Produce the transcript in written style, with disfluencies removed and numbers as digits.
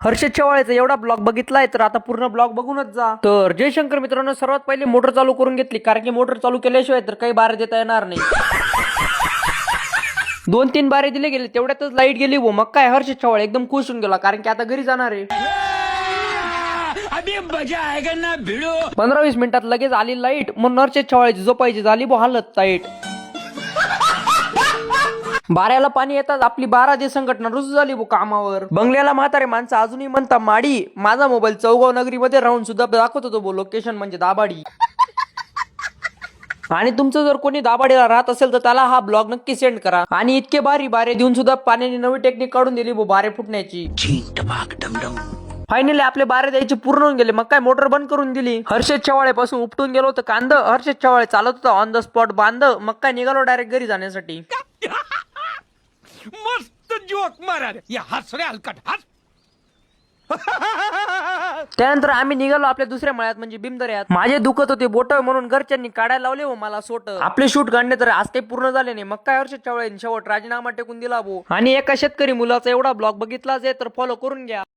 हर्षद शेवाळेचा एवढा ब्लॉग बघितलाय तर आता पूर्ण ब्लॉग बघूनच जा. तर जयशंकर मित्रांनो, सर्वात पहिले मोटर चालू करून घेतली, कारण की मोटर चालू केल्याशिवाय तर काही बारे देता येणार नाही. 2-3 बारे दिले गेले, तेवढ्यातच लाईट गेली. व मग काय हर्षद शेवाळे एकदम खुश होऊन गेला, कारण की आता घरी जाणार आहे. 15-20 मिनिटात लगेच आली लाईट. मग हर्षद शेवाळेची झोपायची झाली हालत टाईट. बाऱ्याला पाणी येतात आपली 12 दे संघटना रुजू झाली कामावर. बंगल्याला म्हातारे माणसं अजूनही म्हणता माडी. माझा मोबाईल चौगाव नगरीमध्ये राहून सुद्धा दाखवत होतो लोकेशन म्हणजे दाबाडी. आणि तुमचं जर कोणी दाबाडीला राहत असेल तर त्याला हा ब्लॉग नक्की सेंड करा. आणि इतके बारे देऊन सुद्धा पाण्याने नवी टेक्निक काढून दिली बारे फुटण्याची. फायनली आपले बारे द्यायचे पूर्ण होऊन गेले. मग काय मोटर बंद करून दिली. हर्षद शेवाळे पासून उपटून गेलो होतं कांद. हर्षद शेवाळे चालत होता ऑन द स्पॉट बांध. मग काय निघालो डायरेक्ट घरी जाण्यासाठी. मस्त जोक मारा रे, या हस रे हलकट हस. त्यानंतर आम्ही निघालो आपल्या दुसऱ्या मळ्यात म्हणजे बिमदऱ्यात. माझे दुखत होते बोट म्हणून घरच्यांनी काढायला लावले व मला सोट. आपले शूट काढणे तर आज काही पूर्ण झाले नाही. मग काय हर्षद शेवाळे शेवट राजीनामा टेकून दिला आणि एका शेतकरी मुलाचा एवढा ब्लॉग बघितलाच आहे तर फॉलो करून घ्या.